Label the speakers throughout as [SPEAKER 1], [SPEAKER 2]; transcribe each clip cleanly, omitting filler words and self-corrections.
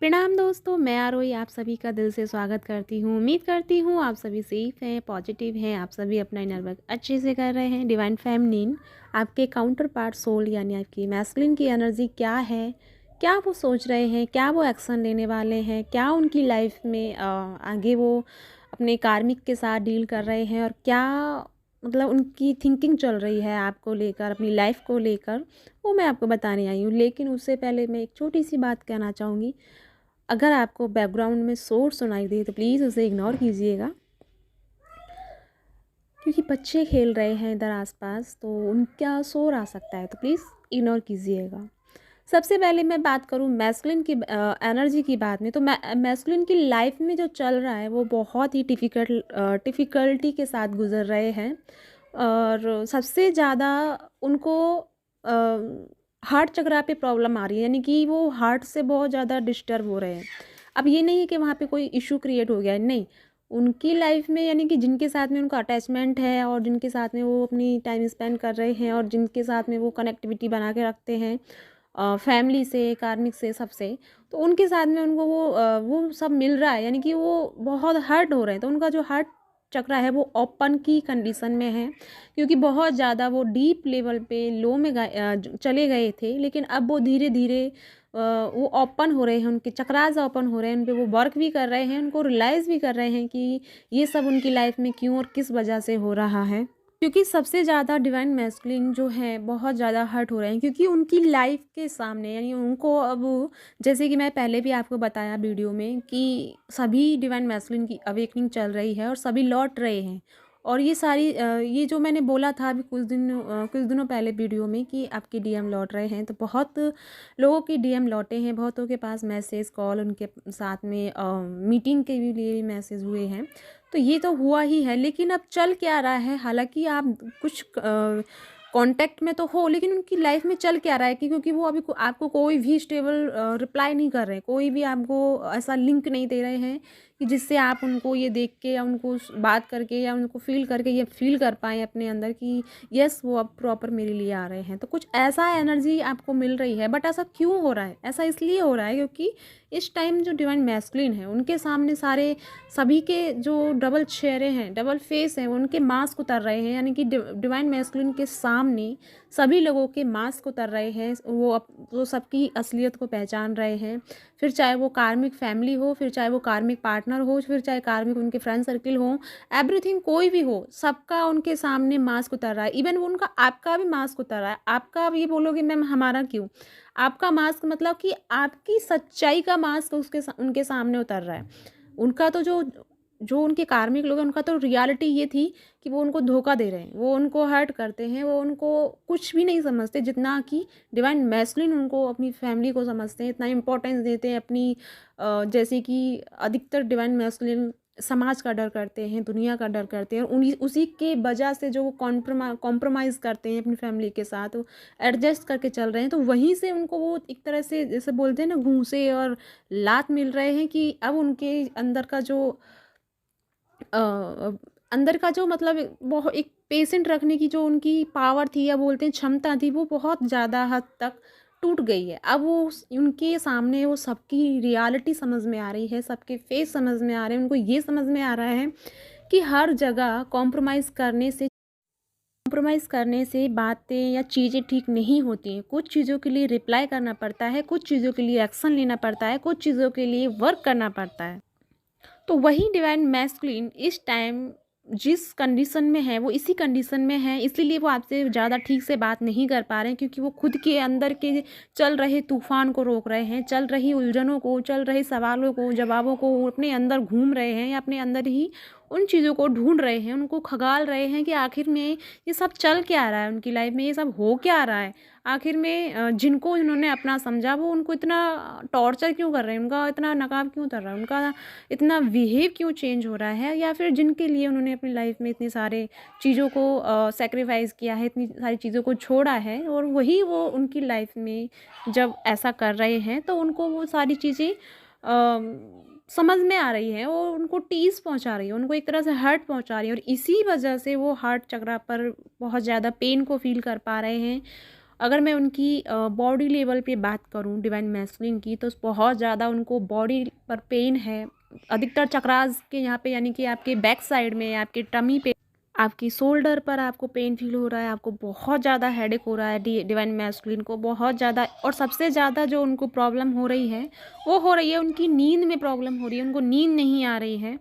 [SPEAKER 1] प्रणाम दोस्तों, मैं आरोही आप सभी का दिल से स्वागत करती हूँ। उम्मीद करती हूँ आप सभी सेफ हैं, पॉजिटिव हैं, आप सभी अपना इनर वर्क अच्छे से कर रहे हैं। डिवाइन फेमिनिन आपके काउंटर पार्ट सोल यानी आपकी मैस्कुलिन की एनर्जी क्या है, क्या वो सोच रहे हैं, क्या वो एक्शन लेने वाले हैं, क्या उनकी लाइफ में आगे वो अपने कार्मिक के साथ डील कर रहे हैं और क्या मतलब उनकी थिंकिंग चल रही है आपको लेकर, अपनी लाइफ को लेकर, वो मैं आपको बताने आई हूँ। लेकिन उससे पहले मैं एक छोटी सी बात कहना चाहूँगी। अगर आपको बैकग्राउंड में शोर सुनाई दे तो प्लीज़ उसे इग्नोर कीजिएगा, क्योंकि बच्चे खेल रहे हैं इधर आसपास, तो उनका शोर आ सकता है, तो प्लीज़ इग्नोर कीजिएगा। सबसे पहले मैं बात करूँ मैस्कुलिन की एनर्जी की बात में, तो मैस्कुलिन की लाइफ में जो चल रहा है वो बहुत ही डिफ़िकल्टी के साथ गुजर रहे हैं। और सबसे ज़्यादा उनको हार्ट चक्रा पे प्रॉब्लम आ रही है, यानी कि वो हार्ट से बहुत ज़्यादा डिस्टर्ब हो रहे हैं। अब ये नहीं है कि वहाँ पे कोई इशू क्रिएट हो गया है, नहीं। उनकी लाइफ में यानी कि जिनके साथ में उनका अटैचमेंट है और जिनके साथ में वो अपनी टाइम स्पेंड कर रहे हैं और जिनके साथ में वो कनेक्टिविटी बना के रखते हैं, फैमिली से, कार्मिक से, सबसे, तो उनके साथ में उनको वो सब मिल रहा है, यानी कि वो बहुत हर्ट हो रहे हैं। तो उनका जो हार्ट चक्र है वो ओपन की कंडीशन में है, क्योंकि बहुत ज़्यादा वो डीप लेवल पे लो में चले गए थे, लेकिन अब वो धीरे धीरे वो ओपन हो रहे हैं, उनके चक्रास ओपन हो रहे हैं, उन पे वो वर्क भी कर रहे हैं, उनको रियलाइज़ भी कर रहे हैं कि ये सब उनकी लाइफ में क्यों और किस वजह से हो रहा है। क्योंकि सबसे ज़्यादा डिवाइन मैस्कुलिन जो है बहुत ज़्यादा हर्ट हो रहे हैं, क्योंकि उनकी लाइफ के सामने यानी उनको अब, जैसे कि मैं पहले भी आपको बताया वीडियो में कि सभी डिवाइन मैस्कुलिन की अवेकनिंग चल रही है और सभी लौट रहे हैं। और ये सारी ये जो मैंने बोला था अभी कुछ दिनों पहले वीडियो में कि आपके डीएम लौट रहे हैं, तो बहुत लोगों के डीएम लौटे हैं, बहुतों के पास मैसेज कॉल उनके साथ में मीटिंग के भी लिए भी मैसेज हुए हैं। तो ये तो हुआ ही है, लेकिन अब चल क्या रहा है, हालांकि आप कुछ कांटेक्ट में तो हो, लेकिन उनकी लाइफ में चल क्या रहा है कि क्योंकि वो अभी आपको कोई भी स्टेबल रिप्लाई नहीं कर रहे हैं, कोई भी आपको ऐसा लिंक नहीं दे रहे हैं कि जिससे आप उनको ये देख के या उनको बात करके या उनको फील करके ये फील कर पाएँ अपने अंदर कि यस वो अब प्रॉपर मेरे लिए आ रहे हैं। तो कुछ ऐसा एनर्जी आपको मिल रही है, बट ऐसा क्यों हो रहा है? ऐसा इसलिए हो रहा है क्योंकि इस टाइम जो डिवाइन मैस्कुलिन है उनके सामने सारे सभी के जो डबल चेहरे हैं, डबल फेस हैं, उनके मास्क उतर रहे हैं, यानी कि डिवाइन मैस्कुलिन के सामने सभी लोगों के मास्क उतर रहे हैं। वो सबकी असलियत को पहचान रहे हैं, फिर चाहे वो कार्मिक फैमिली हो, फिर चाहे वो कार्मिक पार्टनर हो, फिर चाहे कार्मिक उनके फ्रेंड सर्किल हो, एवरीथिंग कोई भी हो, सबका उनके सामने मास्क उतर रहा है। इवन वो उनका आपका भी मास्क उतर रहा है। आपका आप ये बोलोगे मैम हमारा क्यों? आपका मास्क मतलब कि आपकी सच्चाई का मास्क उनके सामने उतर रहा है। उनका तो जो जो उनके कार्मिक लोग हैं, उनका तो रियलिटी ये थी कि वो उनको धोखा दे रहे हैं, वो उनको हर्ट करते हैं, वो उनको कुछ भी नहीं समझते, जितना कि डिवाइन मैस्कुलिन उनको अपनी फैमिली को समझते हैं, इतना इम्पोर्टेंस देते हैं अपनी जैसे कि अधिकतर डिवाइन मैस्कुलिन समाज का डर करते हैं, दुनिया का डर करते हैं, उन्हीं उसी के वजह से जो वो कॉम्प्रोमाइज़ करते हैं अपनी फैमिली के साथ, एडजस्ट करके चल रहे हैं, तो वहीं से उनको वो एक तरह से जैसे बोलते हैं ना, घूंसे और लात मिल रहे हैं कि अब उनके अंदर का जो अंदर का जो मतलब बहुत एक पेशेंट रखने की जो उनकी पावर थी या बोलते हैं क्षमता थी, वो बहुत ज़्यादा हद तक टूट गई है। अब वो उनके सामने वो सबकी रियलिटी समझ में आ रही है, सबके फेस समझ में आ रहे हैं, उनको ये समझ में आ रहा है कि हर जगह कॉम्प्रोमाइज़ करने से बातें या चीज़ें ठीक नहीं होती हैं। कुछ चीज़ों के लिए रिप्लाई करना पड़ता है, कुछ चीज़ों के लिए एक्शन लेना पड़ता है, कुछ चीज़ों के लिए वर्क करना पड़ता है। तो वही डिवाइन मैस्कुलिन इस टाइम जिस कंडीशन में है, वो इसी कंडीशन में है, इसीलिए वो आपसे ज़्यादा ठीक से बात नहीं कर पा रहे हैं, क्योंकि वो खुद के अंदर के चल रहे तूफान को रोक रहे हैं, चल रही उलझनों को, चल रहे सवालों को, जवाबों को अपने अंदर घूम रहे हैं, या अपने अंदर ही उन चीज़ों को ढूंढ रहे हैं, उनको खगाल रहे हैं कि आखिर में ये सब चल क्या रहा है, उनकी लाइफ में ये सब हो क्या रहा है। आखिर में जिनको इन्होंने अपना समझा वो उनको इतना टॉर्चर क्यों कर रहे हैं, उनका इतना नकाब क्यों उतर रहा है, उनका इतना बिहेव क्यों चेंज हो रहा है, या फिर जिनके लिए उन्होंने अपनी लाइफ में इतनी सारे चीज़ों को सेक्रीफाइस किया है, इतनी सारी चीज़ों को छोड़ा है, और वही वो उनकी लाइफ में जब ऐसा कर रहे हैं तो उनको वो सारी चीज़ें समझ में आ रही है और उनको टीस पहुंचा रही है, उनको एक तरह से हर्ट पहुंचा रही है, और इसी वजह से वो हार्ट चक्रा पर बहुत ज़्यादा पेन को फील कर पा रहे हैं। अगर मैं उनकी बॉडी लेवल पे बात करूँ डिवाइन मैस्कुलिन की, तो बहुत ज़्यादा उनको बॉडी पर पेन है, अधिकतर चक्रास के यहाँ पे, यानी कि आपके बैक साइड में, आपके टमी पे, आपकी शोल्डर पर आपको पेन फील हो रहा है, आपको बहुत ज़्यादा हेडेक हो रहा है डिवाइन मैस्कुलिन को बहुत ज़्यादा। और सबसे ज़्यादा जो उनको प्रॉब्लम हो रही है वो हो रही है उनकी नींद में प्रॉब्लम हो रही है, उनको नींद नहीं आ रही है।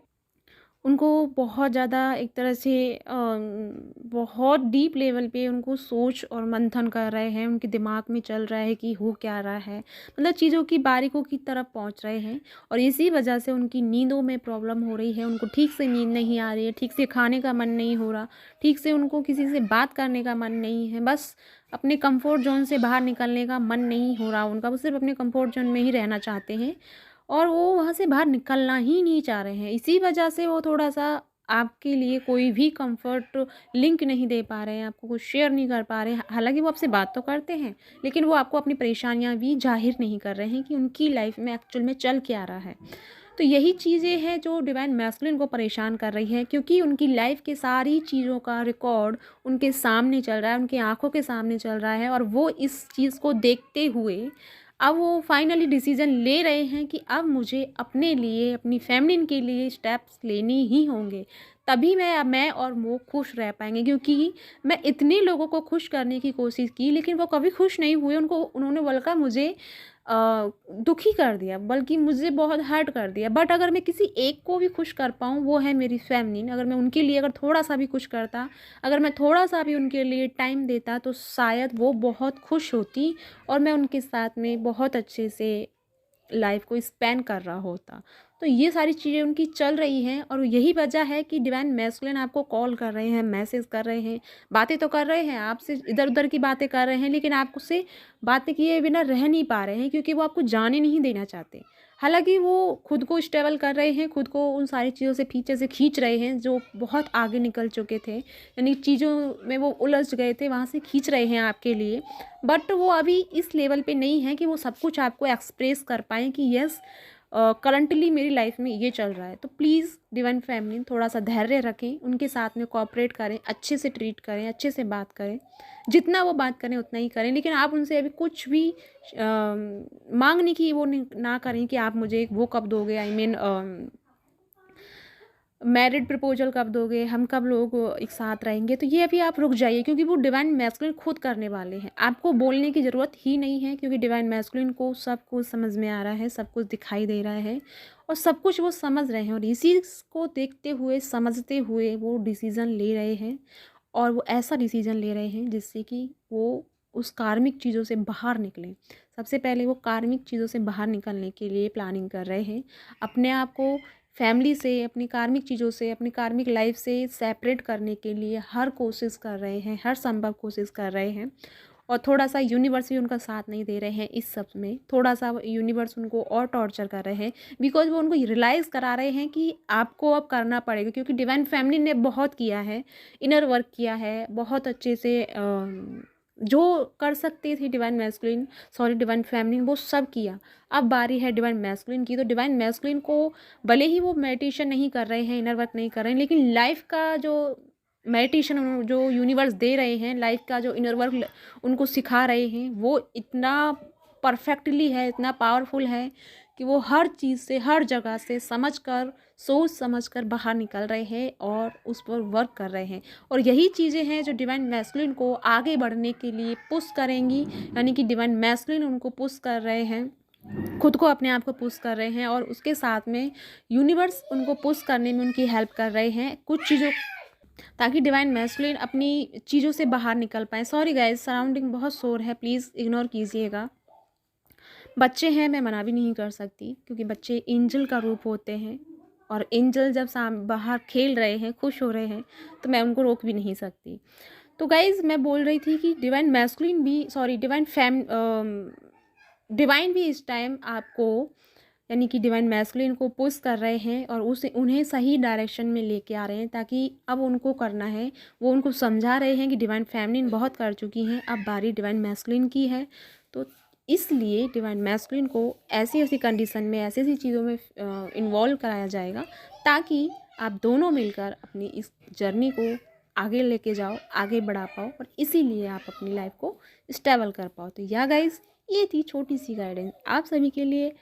[SPEAKER 1] उनको बहुत ज़्यादा एक तरह से बहुत डीप लेवल पे उनको सोच और मंथन कर रहे हैं, उनके दिमाग में चल रहा है कि हो क्या रहा है, मतलब चीज़ों की बारीकों की तरफ पहुंच रहे हैं। और इसी वजह से उनकी नींदों में प्रॉब्लम हो रही है, उनको ठीक से नींद नहीं आ रही है, ठीक से खाने का मन नहीं हो रहा, ठीक से उनको किसी से बात करने का मन नहीं है, बस अपने कंफर्ट जोन से बाहर निकलने का मन नहीं हो रहा उनका, वो सिर्फ अपने कंफर्ट जोन में ही रहना चाहते हैं और वो वहाँ से बाहर निकलना ही नहीं चाह रहे हैं। इसी वजह से वो थोड़ा-सा आपके लिए कोई भी कम्फ़र्ट लिंक नहीं दे पा रहे हैं, आपको कुछ शेयर नहीं कर पा रहे हैं। हालाँकि वो आपसे बात तो करते हैं, लेकिन वो आपको अपनी परेशानियाँ भी ज़ाहिर नहीं कर रहे हैं कि उनकी लाइफ़ में एक्चुअल में चल क्या रहा है। तो यही चीज़ें हैं जो डिवाइन मैस्कुलिन को परेशान कर रही है, क्योंकि उनकी लाइफ़ की सारी चीज़ों का रिकॉर्ड उनके सामने चल रहा है, उनकी आँखों के सामने चल रहा है और वो इस चीज़ को देखते हुए अब वो फाइनली डिसीजन ले रहे हैं कि अब मुझे अपने लिए, अपनी फैमिली के लिए स्टेप्स लेने ही होंगे। तभी मैं और वो खुश रह पाएँगे, क्योंकि मैं इतने लोगों को खुश करने की कोशिश की, लेकिन वो कभी खुश नहीं हुए। उन्होंने बल्कि मुझे दुखी कर दिया, बल्कि मुझे बहुत हर्ट कर दिया। बट अगर मैं किसी एक को भी खुश कर पाऊँ, वो है मेरी फैमिली। अगर मैं उनके लिए अगर थोड़ा-सा भी कुछ करता, अगर मैं थोड़ा-सा भी उनके लिए टाइम देता, तो शायद वो बहुत खुश होती और मैं उनके साथ में बहुत अच्छे से लाइफ को स्पेंड कर रहा होता। तो ये सारी चीज़ें उनकी चल रही हैं और यही वजह है कि डिवाइन मैस्कुलिन आपको कॉल कर रहे हैं, मैसेज कर रहे हैं, बातें तो कर रहे हैं, आपसे इधर-उधर की बातें कर रहे हैं, लेकिन आप उससे बातें किए बिना रह नहीं पा रहे हैं, क्योंकि वो आपको जाने नहीं देना चाहते। हालाँकि वो खुद को स्टेबल कर रहे हैं, खुद को उन सारी चीज़ों से पीछे से खींच रहे हैं, जो बहुत आगे निकल चुके थे। यानी चीज़ों में वो उलझ गए थे, वहाँ से खींच रहे हैं आपके लिए। बट वो अभी इस लेवल पे नहीं है कि वो सब कुछ आपको एक्सप्रेस कर पाएँ कि यस करंटली मेरी लाइफ में ये चल रहा है। तो प्लीज़ डिवाइन फैमिली थोड़ा-सा धैर्य रखें, उनके साथ में कोऑपरेट करें, अच्छे से ट्रीट करें, अच्छे से बात करें। जितना वो बात करें उतना ही करें, लेकिन आप उनसे अभी कुछ भी माँगने की वो ना करें कि आप मुझे वो कब दोगे, आई मीन मैरिड प्रपोजल कब दोगे, हम कब लोग एक साथ रहेंगे। तो ये अभी आप रुक जाइए, क्योंकि वो डिवाइन मैस्कुलिन खुद करने वाले हैं। आपको बोलने की ज़रूरत ही नहीं है, क्योंकि डिवाइन मैस्कुलिन को सब कुछ समझ में आ रहा है, सब कुछ दिखाई दे रहा है और सब कुछ वो समझ रहे हैं और इसी को देखते हुए, समझते हुए वो डिसीज़न ले रहे हैं और वो ऐसा डिसीज़न ले रहे हैं जिससे कि वो उस कार्मिक चीज़ों से बाहर निकलें। सबसे पहले वो कार्मिक चीज़ों से बाहर निकलने के लिए प्लानिंग कर रहे हैं। अपने आप को फैमिली से, अपनी कार्मिक चीज़ों से, अपनी कार्मिक लाइफ से सेपरेट करने के लिए हर कोशिश कर रहे हैं, हर संभव कोशिश कर रहे हैं और थोड़ा-सा यूनिवर्स भी उनका साथ नहीं दे रहे हैं इस सब में। थोड़ा-सा यूनिवर्स उनको और टॉर्चर कर रहे हैं, बिकॉज़ वो उनको रियलाइज़ करा रहे हैं कि आपको अब करना पड़ेगा, क्योंकि डिवाइन फैमिली ने बहुत किया है, इनर वर्क किया है, बहुत अच्छे से जो कर सकती थी डिवाइन फैमिली वो सब किया। अब बारी है डिवाइन मैस्कुलिन की। तो डिवाइन मैस्कुलिन को भले ही वो मेडिटेशन नहीं कर रहे हैं, इनर वर्क नहीं कर रहे हैं, लेकिन लाइफ का जो मेडिटेशन जो यूनिवर्स दे रहे हैं, लाइफ का जो इनर वर्क उनको सिखा रहे हैं, वो इतना परफेक्टली है, इतना पावरफुल है कि वो हर चीज़ से, हर जगह से सोच समझ कर बाहर निकल रहे हैं और उस पर वर्क कर रहे हैं। और यही चीज़ें हैं जो डिवाइन मैस्कुलिन को आगे बढ़ने के लिए पुश करेंगी, यानी कि डिवाइन मैस्कुलिन उनको पुश कर रहे हैं, खुद को, अपने आप को पुश कर रहे हैं और उसके साथ में यूनिवर्स उनको पुश करने में उनकी हेल्प कर रहे हैं कुछ चीज़ों, ताकि डिवाइन मैस्कुलिन अपनी चीज़ों से बाहर निकल पाएँ। सॉरी गाइस, सराउंडिंग बहुत शोर है, प्लीज़ इग्नोर कीजिएगा। बच्चे हैं, मैं मना भी नहीं कर सकती, क्योंकि बच्चे एंजल का रूप होते हैं और एंजल जब बाहर खेल रहे हैं, खुश हो रहे हैं, तो मैं उनको रोक भी नहीं सकती। तो गाइज़, मैं बोल रही थी कि डिवाइन भी इस टाइम आपको, यानी कि डिवाइन मैस्कुलिन को पुश कर रहे हैं और उन्हें सही डायरेक्शन में लेके आ रहे हैं, ताकि अब उनको करना है। वो उनको समझा रहे हैं कि डिवाइन फेमिनिन बहुत कर चुकी हैं, अब बारी डिवाइन मैस्कुलिन की है। तो इसलिए डिवाइन मैस्कुलिन को ऐसी ऐसी कंडीशन में, ऐसी ऐसी चीज़ों में इन्वॉल्व कराया जाएगा, ताकि आप दोनों मिलकर अपनी इस जर्नी को आगे लेके जाओ, आगे बढ़ा पाओ और इसीलिए आप अपनी लाइफ को स्टेबल कर पाओ। तो या गाइस, ये थी छोटी सी गाइडेंस आप सभी के लिए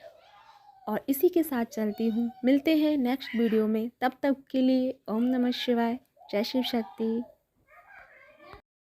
[SPEAKER 1] और इसी के साथ चलती हूँ। मिलते हैं नेक्स्ट वीडियो में, तब तक के लिए ओम नमः शिवाय, जय शिव शक्ति।